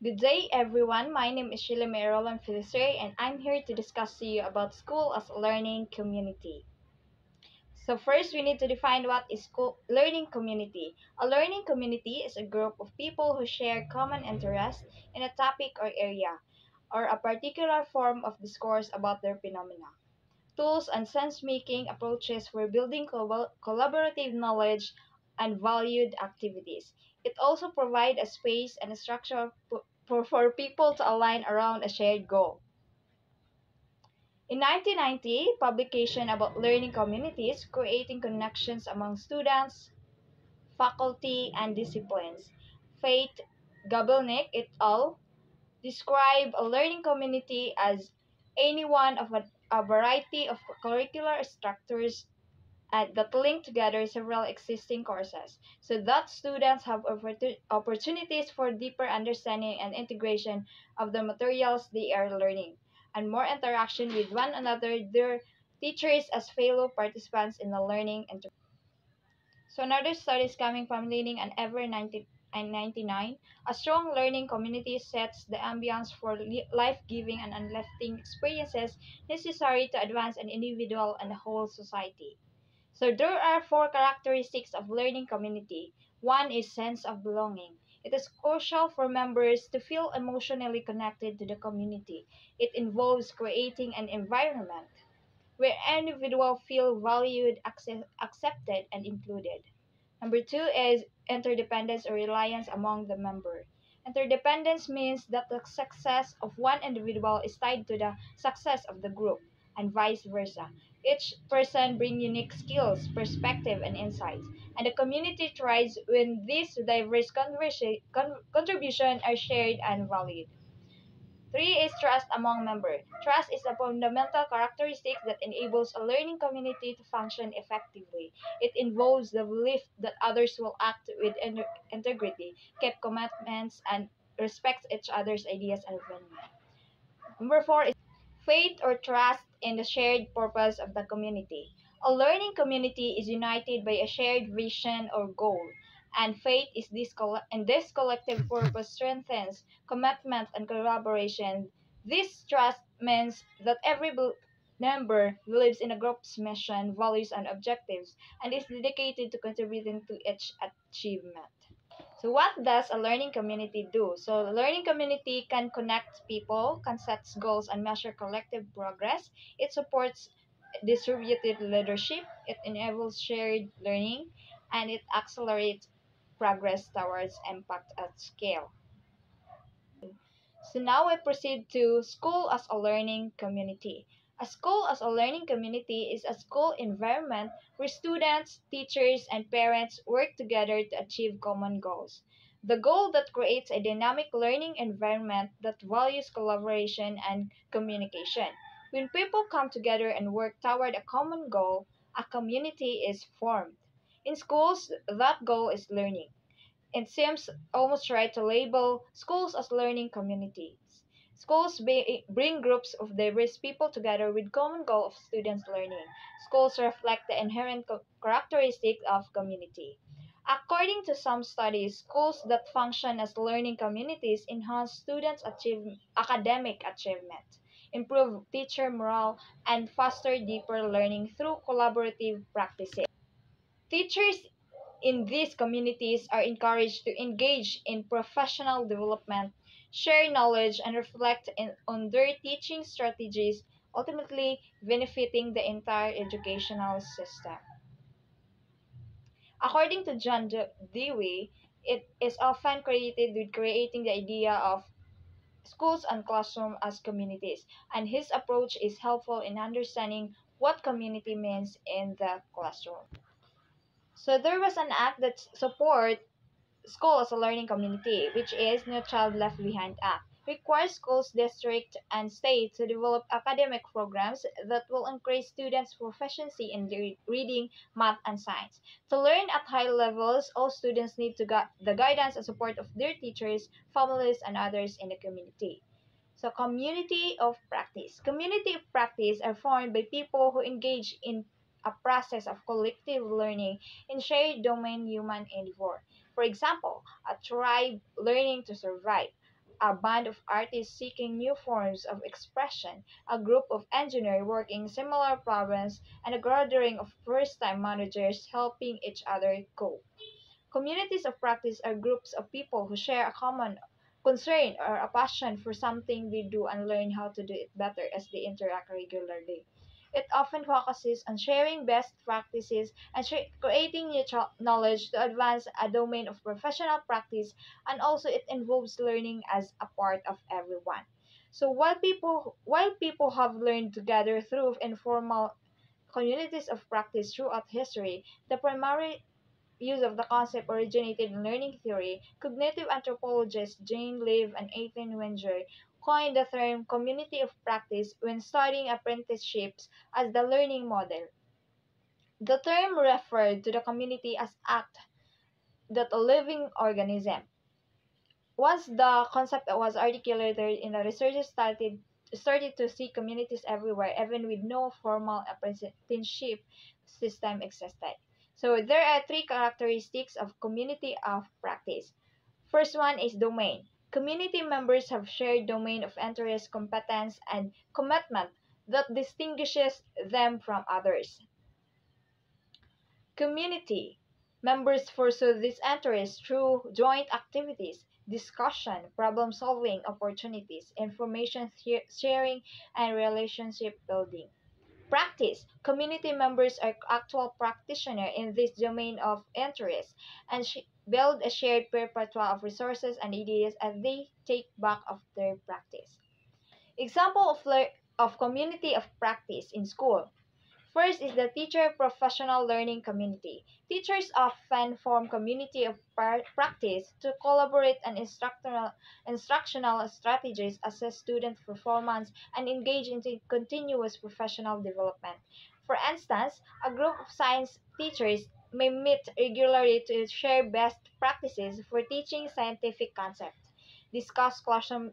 Good day, everyone. My name is Sheila Merolan Felicer, and I'm here to discuss to you about school as a learning community. So first, we need to define what is school learning community. A learning community is a group of people who share common interests in a topic or area, or a particular form of discourse about their phenomena. Tools and sense-making approaches for building collaborative knowledge and valued activities. It also provides a space and a structure for people to align around a shared goal. In 1990, publication about learning communities, creating connections among students, faculty, and disciplines. Faith Gabelnik et al. Describe a learning community as any one of a variety of curricular structures that link together several existing courses so that students have opportunities for deeper understanding and integration of the materials they are learning, and more interaction with one another, their teachers as fellow participants in the learning. So another study is coming from Leaning and Ever 1999. A strong learning community sets the ambience for life-giving and uplifting experiences necessary to advance an individual and the whole society. So there are four characteristics of learning community. One is sense of belonging. It is crucial for members to feel emotionally connected to the community. It involves creating an environment where individuals feel valued, accepted, and included. Number two is interdependence or reliance among the member. Interdependence means that the success of one individual is tied to the success of the group, and vice versa. Each person brings unique skills, perspective, and insights, and the community thrives when these diverse contributions are shared and valued. Three is trust among members. Trust is a fundamental characteristic that enables a learning community to function effectively. It involves the belief that others will act with integrity, keep commitments, and respect each other's ideas and opinions. Number four is faith or trust in the shared purpose of the community. A learning community is united by a shared vision or goal, and faith is this collective purpose strengthens commitment and collaboration. This trust means that every member believes in a group's mission, values, and objectives, and is dedicated to contributing to its achievement. So what does a learning community do? So the learning community can connect people, can set goals and measure collective progress. It supports distributed leadership. It enables shared learning, and it accelerates progress towards impact at scale. So now we proceed to school as a learning community. A school as a learning community is a school environment where students, teachers, and parents work together to achieve common goals. The goal that creates a dynamic learning environment that values collaboration and communication. When people come together and work toward a common goal, a community is formed. In schools, that goal is learning. It seems almost right to label schools as learning communities. Bring groups of diverse people together with common goal of students' learning. Schools reflect the inherent characteristics of community. According to some studies, schools that function as learning communities enhance students' academic achievement, improve teacher morale, and foster deeper learning through collaborative practices. Teachers in these communities are encouraged to engage in professional development, share knowledge, and reflect on their teaching strategies, ultimately benefiting the entire educational system. According to John Dewey, it is often credited with creating the idea of schools and classroom as communities, and his approach is helpful in understanding what community means in the classroom. So there was an act that support school as a learning community, which is No Child Left Behind Act, requires schools, district, and state to develop academic programs that will increase students' proficiency in reading, math, and science. To learn at high levels, all students need to get the guidance and support of their teachers, families, and others in the community. So, community of practice. Community of practice are formed by people who engage in a process of collective learning in shared domain human endeavor. For example, a tribe learning to survive, a band of artists seeking new forms of expression, a group of engineers working similar problems, and a gathering of first-time managers helping each other cope. Communities of practice are groups of people who share a common concern or a passion for something they do and learn how to do it better as they interact regularly. It often focuses on sharing best practices and creating new knowledge to advance a domain of professional practice, and also it involves learning as a part of everyone. So while people have learned together through informal communities of practice throughout history, the primary use of the concept originated in learning theory. Cognitive anthropologists Jane Leave and Ethan Wenger coined the term community of practice when studying apprenticeships as the learning model. The term referred to the community as act that a living organism. Once the concept was articulated in the researchers started to see communities everywhere, even with no formal apprenticeship system existed. So there are three characteristics of community of practice. First one is domain. Community members have shared domain of interest, competence, and commitment that distinguishes them from others. Community members pursue these interests through joint activities, discussion, problem-solving opportunities, information sharing, and relationship building. Practice. Community members are actual practitioners in this domain of interest and build a shared repertoire of resources and ideas as they take back of their practice. Example of community of practice in school. First is the teacher professional learning community. Teachers often form community of practice to collaborate on instructional strategies, assess student performance, and engage in continuous professional development. For instance, a group of science teachers may meet regularly to share best practices for teaching scientific concepts, discuss classroom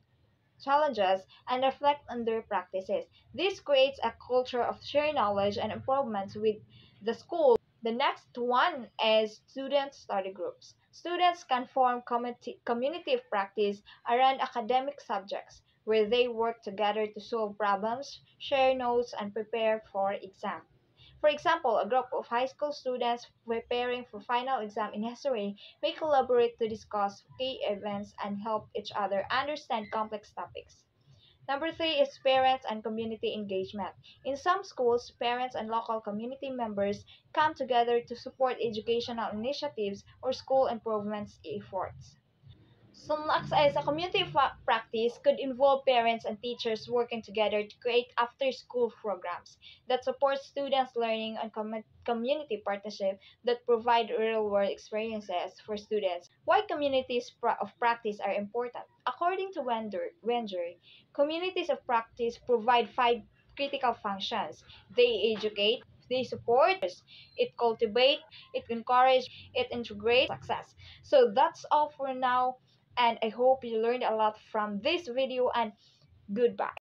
challenges, and reflect on their practices. This creates a culture of shared knowledge and improvements with the school. The next one is student study groups. Students can form community of practice around academic subjects where they work together to solve problems, share notes, and prepare for exam. For example, a group of high school students preparing for final exam in history may collaborate to discuss key events and help each other understand complex topics. Number three is parents and community engagement. In some schools, parents and local community members come together to support educational initiatives or school improvements efforts. So next is a community practice could involve parents and teachers working together to create after-school programs that support students' learning and community partnership that provide real-world experiences for students. Why communities of practice are important? According to Wenger, communities of practice provide five critical functions. They educate, they support, it cultivate, it encourage, it integrate success. So that's all for now, and I hope you learned a lot from this video, and goodbye.